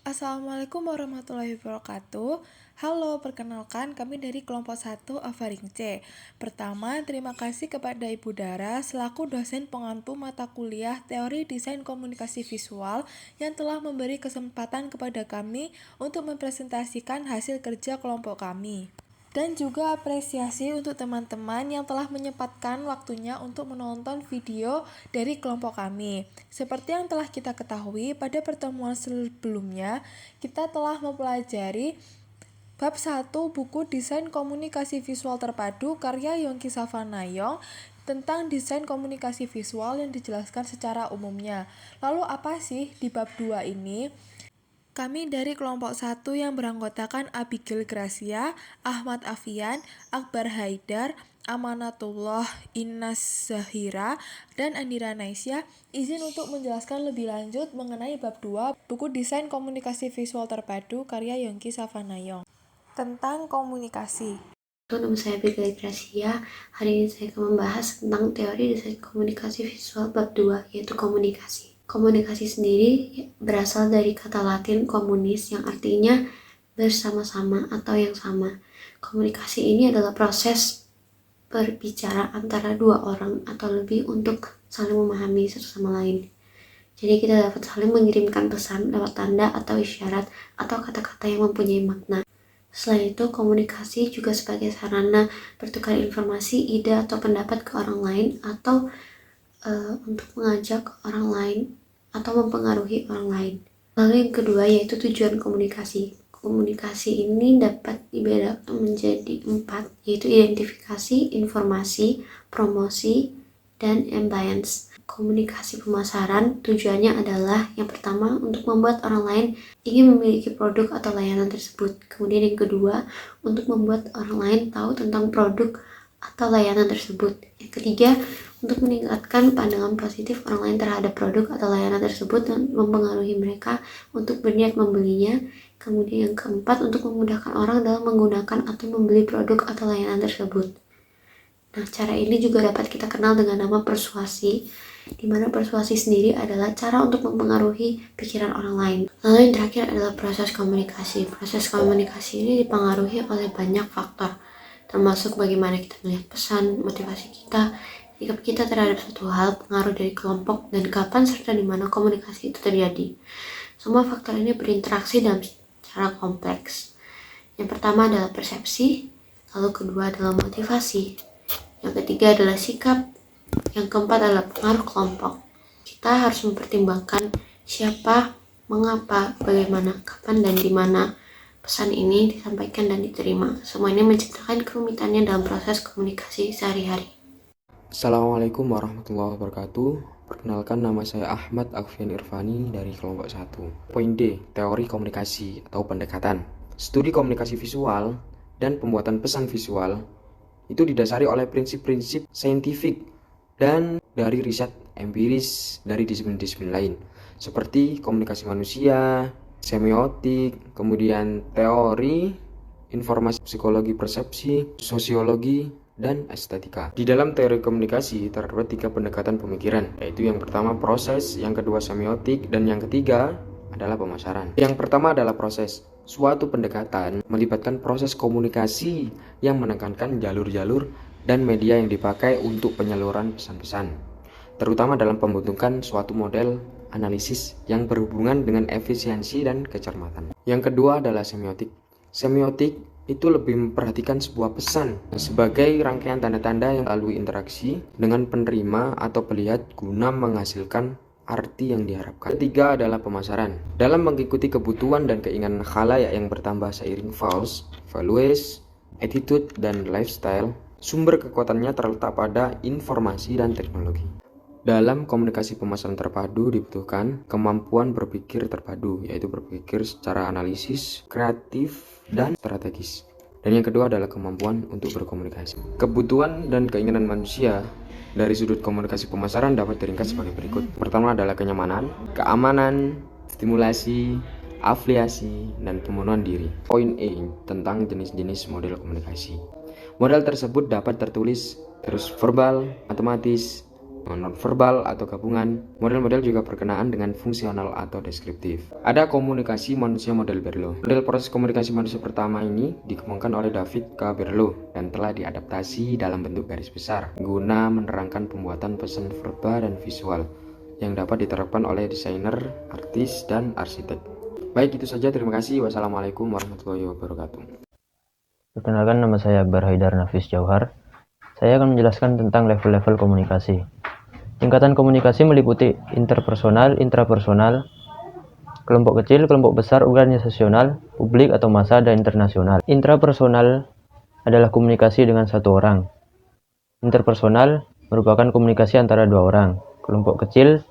Assalamualaikum warahmatullahi wabarakatuh. Halo, perkenalkan kami dari kelompok 1 Avaring C. Pertama, terima kasih kepada Ibu Dara selaku dosen pengampu mata kuliah Teori Desain Komunikasi Visual yang telah memberi kesempatan kepada kami untuk mempresentasikan hasil kerja kelompok kami. Dan juga apresiasi untuk teman-teman yang telah menyempatkan waktunya untuk menonton video dari kelompok kami. Seperti yang telah kita ketahui, pada pertemuan sebelumnya, kita telah mempelajari bab 1 buku Desain Komunikasi Visual Terpadu karya Yongki Savanayong tentang desain komunikasi visual yang dijelaskan secara umumnya. Lalu apa sih di bab 2 ini? Kami dari kelompok 1 yang beranggotakan Abigail Gracia, Ahmad Afian, Akbar Haidar, Amanatullah Inas Zahira, dan Andira Naisya izin untuk menjelaskan lebih lanjut mengenai bab 2 buku Desain Komunikasi Visual Terpadu karya Yongki Savanayong tentang komunikasi. Nama saya Abigail Gracia. Hari ini saya akan membahas tentang teori desain komunikasi visual bab 2, yaitu komunikasi. Komunikasi sendiri berasal dari kata Latin communis yang artinya bersama-sama atau yang sama. Komunikasi ini adalah proses berbicara antara dua orang atau lebih untuk saling memahami satu sama lain. Jadi kita dapat saling mengirimkan pesan lewat tanda atau isyarat atau kata-kata yang mempunyai makna. Selain itu, komunikasi juga sebagai sarana bertukar informasi, ide, atau pendapat ke orang lain atau untuk mengajak orang lain atau mempengaruhi orang lain. Lalu yang kedua yaitu tujuan komunikasi. Komunikasi ini dapat dibedakan menjadi 4, yaitu identifikasi, informasi, promosi, dan ambience. Komunikasi pemasaran tujuannya adalah yang pertama untuk membuat orang lain ingin memiliki produk atau layanan tersebut. Kemudian yang kedua untuk membuat orang lain tahu tentang produk atau layanan tersebut. Yang ketiga untuk meningkatkan pandangan positif orang lain terhadap produk atau layanan tersebut dan mempengaruhi mereka untuk berniat membelinya. Kemudian yang keempat untuk memudahkan orang dalam menggunakan atau membeli produk atau layanan tersebut. Nah, cara ini juga dapat kita kenal dengan nama persuasi, di mana persuasi sendiri adalah cara untuk mempengaruhi pikiran orang lain. Lalu yang terakhir adalah proses komunikasi. Proses komunikasi ini dipengaruhi oleh banyak faktor, termasuk bagaimana kita melihat pesan, motivasi kita, sikap kita terhadap suatu hal, pengaruh dari kelompok, dan kapan serta di mana komunikasi itu terjadi. Semua faktor ini berinteraksi dalam cara kompleks. Yang pertama adalah persepsi, lalu kedua adalah motivasi, yang ketiga adalah sikap, yang keempat adalah pengaruh kelompok. Kita harus mempertimbangkan siapa, mengapa, bagaimana, kapan, dan di mana pesan ini disampaikan dan diterima. Semua ini menciptakan kerumitannya dalam proses komunikasi sehari-hari. Assalamualaikum warahmatullahi wabarakatuh. Perkenalkan, nama saya Ahmad Afian Irfani dari kelompok 1. Poin D, teori komunikasi atau pendekatan. Studi komunikasi visual dan pembuatan pesan visual itu didasari oleh prinsip-prinsip saintifik dan dari riset empiris dari disiplin-disiplin lain seperti komunikasi manusia, semiotik, kemudian teori, informasi psikologi persepsi, sosiologi, dan estetika. Di dalam teori komunikasi terdapat 3 pendekatan pemikiran, yaitu yang pertama proses, yang kedua semiotik, dan yang ketiga adalah pemasaran. Yang pertama adalah proses. Suatu pendekatan melibatkan proses komunikasi yang menekankan jalur-jalur dan media yang dipakai untuk penyaluran pesan-pesan, terutama dalam pembentukan suatu model analisis yang berhubungan dengan efisiensi dan kecermatan. Yang kedua adalah semiotik. Semiotik itu lebih memperhatikan sebuah pesan sebagai rangkaian tanda-tanda yang melalui interaksi dengan penerima atau pelihat guna menghasilkan arti yang diharapkan. Ketiga adalah pemasaran. Dalam mengikuti kebutuhan dan keinginan khalayak yang bertambah seiring values, attitude, dan lifestyle, sumber kekuatannya terletak pada informasi dan teknologi. Dalam komunikasi pemasaran terpadu dibutuhkan kemampuan berpikir terpadu, yaitu berpikir secara analisis, kreatif, dan strategis. Dan yang kedua adalah kemampuan untuk berkomunikasi. Kebutuhan dan keinginan manusia dari sudut komunikasi pemasaran dapat diringkas sebagai berikut. Pertama adalah kenyamanan, keamanan, stimulasi, afiliasi, dan pemenuhan diri. Poin E tentang jenis-jenis model komunikasi. Model tersebut dapat tertulis terus verbal, matematis, nonverbal atau gabungan. Model-model juga berkenaan dengan fungsional atau deskriptif. Ada komunikasi manusia model Berlo. Model proses komunikasi manusia pertama ini dikembangkan oleh David K. Berlo dan telah diadaptasi dalam bentuk garis besar guna menerangkan pembuatan pesan verbal dan visual yang dapat diterapkan oleh desainer, artis, dan arsitek. Baik, itu saja. Terima kasih. Wassalamualaikum warahmatullahi wabarakatuh. Perkenalkan, nama saya Akbar Haidar Nafis Jauhar. Saya akan menjelaskan tentang level-level komunikasi. Tingkatan komunikasi meliputi interpersonal, intrapersonal, kelompok kecil, kelompok besar, organisasional, publik atau massa, dan internasional. Intrapersonal adalah komunikasi dengan satu orang. Interpersonal merupakan komunikasi antara dua orang. Kelompok kecil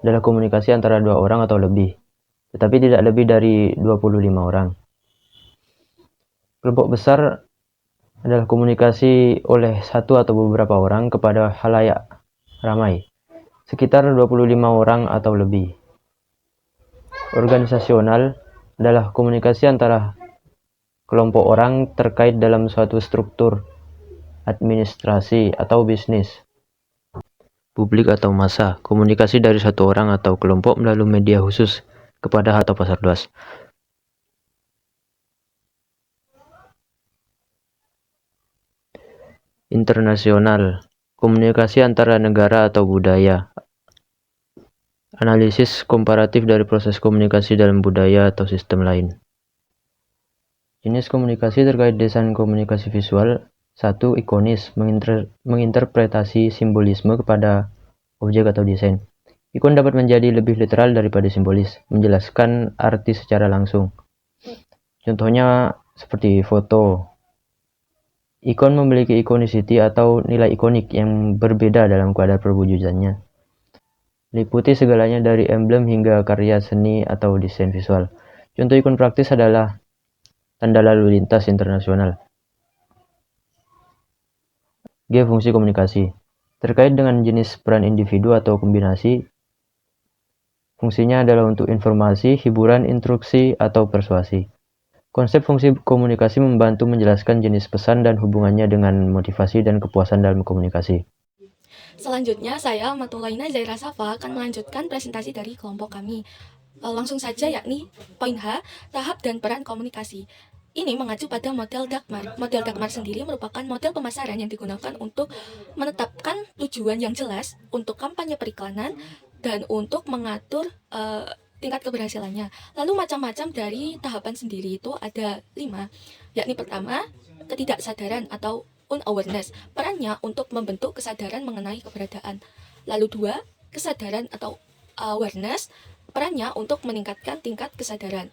adalah komunikasi antara dua orang atau lebih, tetapi tidak lebih dari 25 orang. Kelompok besar adalah komunikasi oleh satu atau beberapa orang kepada khalayak ramai, sekitar 25 orang atau lebih. Organisasional adalah komunikasi antara kelompok orang terkait dalam suatu struktur, administrasi, atau bisnis. Publik atau massa, komunikasi dari satu orang atau kelompok melalui media khusus kepada atau pasar luas. Internasional, komunikasi antara negara atau budaya. Analisis komparatif dari proses komunikasi dalam budaya atau sistem lain. Jenis komunikasi terkait desain komunikasi visual. 1. Ikonis, menginterpretasi simbolisme kepada objek atau desain. Ikon dapat menjadi lebih literal daripada simbolis, menjelaskan arti secara langsung. Contohnya seperti foto. Ikon memiliki ikonicity atau nilai ikonik yang berbeda dalam kadar perwujudannya. Liputi segalanya dari emblem hingga karya seni atau desain visual. Contoh ikon praktis adalah tanda lalu lintas internasional. G. Fungsi komunikasi. Terkait dengan jenis peran individu atau kombinasi, fungsinya adalah untuk informasi, hiburan, instruksi, atau persuasi. Konsep fungsi komunikasi membantu menjelaskan jenis pesan dan hubungannya dengan motivasi dan kepuasan dalam komunikasi. Selanjutnya, saya Matulaina Zaira Safa akan melanjutkan presentasi dari kelompok kami. Langsung saja, yakni poin H, tahap dan peran komunikasi. Ini mengacu pada model Dagmar. Model Dagmar sendiri merupakan model pemasaran yang digunakan untuk menetapkan tujuan yang jelas untuk kampanye periklanan dan untuk mengatur tingkat keberhasilannya. Lalu macam-macam dari tahapan sendiri itu ada 5, yakni pertama, ketidaksadaran atau unawareness, perannya untuk membentuk kesadaran mengenai keberadaan. Lalu 2, kesadaran atau awareness, perannya untuk meningkatkan tingkat kesadaran.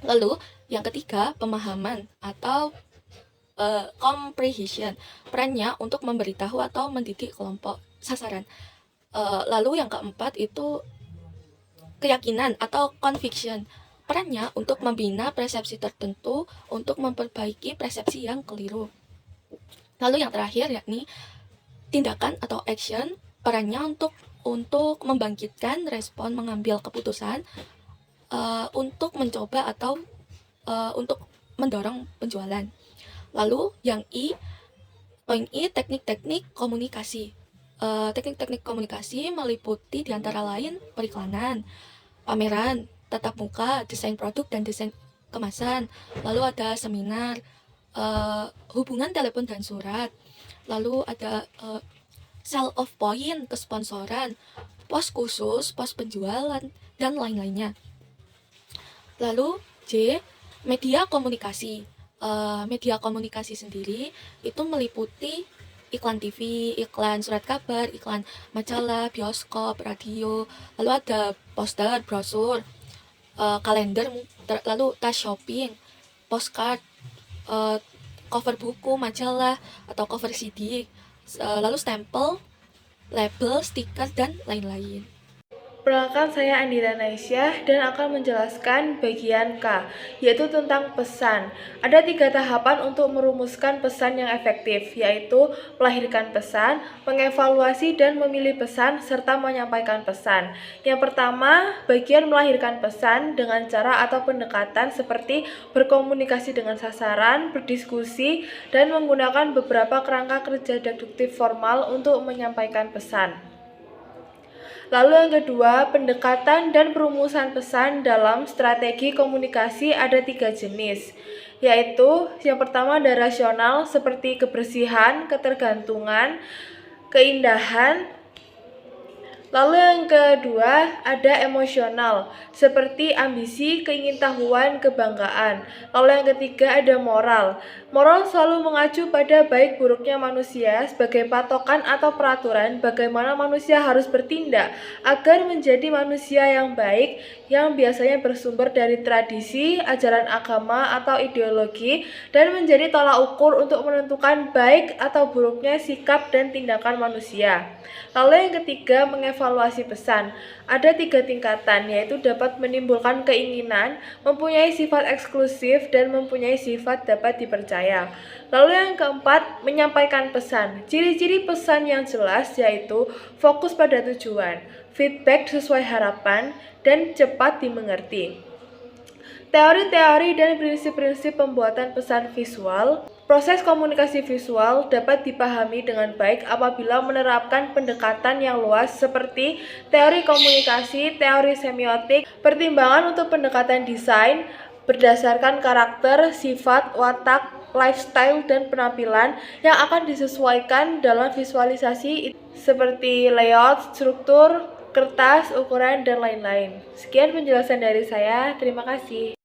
Lalu yang ketiga, pemahaman atau comprehension, perannya untuk memberitahu atau mendidik kelompok sasaran. Lalu yang keempat itu keyakinan atau conviction, perannya untuk membina persepsi tertentu untuk memperbaiki persepsi yang keliru. Lalu yang terakhir yakni tindakan atau action, perannya untuk membangkitkan respon mengambil keputusan untuk mencoba atau untuk mendorong penjualan. Lalu yang poin I, teknik-teknik komunikasi. Teknik-teknik komunikasi meliputi diantara lain periklanan, pameran, tatap muka, desain produk, dan desain kemasan. Lalu ada seminar, hubungan telepon dan surat. Lalu ada sell of point, kesponsoran, pos khusus, pos penjualan, dan lain-lainnya. Lalu J, media komunikasi. Media komunikasi sendiri itu meliputi iklan TV, iklan surat kabar, iklan majalah, bioskop, radio, lalu ada poster, brosur, kalender, lalu tas shopping, postcard, cover buku, majalah, atau cover CD, lalu stempel, label, stiker, dan lain-lain. Perkenalkan, saya Andira Naisyah dan akan menjelaskan bagian K, yaitu tentang pesan. Ada 3 tahapan untuk merumuskan pesan yang efektif, yaitu melahirkan pesan, mengevaluasi dan memilih pesan, serta menyampaikan pesan. Yang pertama, bagian melahirkan pesan dengan cara atau pendekatan seperti berkomunikasi dengan sasaran, berdiskusi, dan menggunakan beberapa kerangka kerja deduktif formal untuk menyampaikan pesan. Lalu yang kedua, pendekatan dan perumusan pesan dalam strategi komunikasi ada 3 jenis, yaitu yang pertama ada rasional seperti kebersihan, ketergantungan, keindahan. Lalu yang kedua ada emosional seperti ambisi, keingintahuan, kebanggaan. Lalu yang ketiga ada moral. Moral selalu mengacu pada baik buruknya manusia sebagai patokan atau peraturan bagaimana manusia harus bertindak agar menjadi manusia yang baik, yang biasanya bersumber dari tradisi, ajaran agama atau ideologi, dan menjadi tolak ukur untuk menentukan baik atau buruknya sikap dan tindakan manusia. Lalu yang ketiga, mengevaluasi pesan. Ada 3 tingkatan, yaitu dapat menimbulkan keinginan, mempunyai sifat eksklusif, dan mempunyai sifat dapat dipercaya. Lalu yang keempat, menyampaikan pesan. Ciri-ciri pesan yang jelas yaitu fokus pada tujuan, feedback sesuai harapan, dan cepat dimengerti. Teori-teori dan prinsip-prinsip pembuatan pesan visual. Proses komunikasi visual dapat dipahami dengan baik apabila menerapkan pendekatan yang luas seperti teori komunikasi, teori semiotik, pertimbangan untuk pendekatan desain berdasarkan karakter, sifat, watak, lifestyle, dan penampilan yang akan disesuaikan dalam visualisasi seperti layout, struktur, kertas, ukuran, dan lain-lain. Sekian penjelasan dari saya. Terima kasih.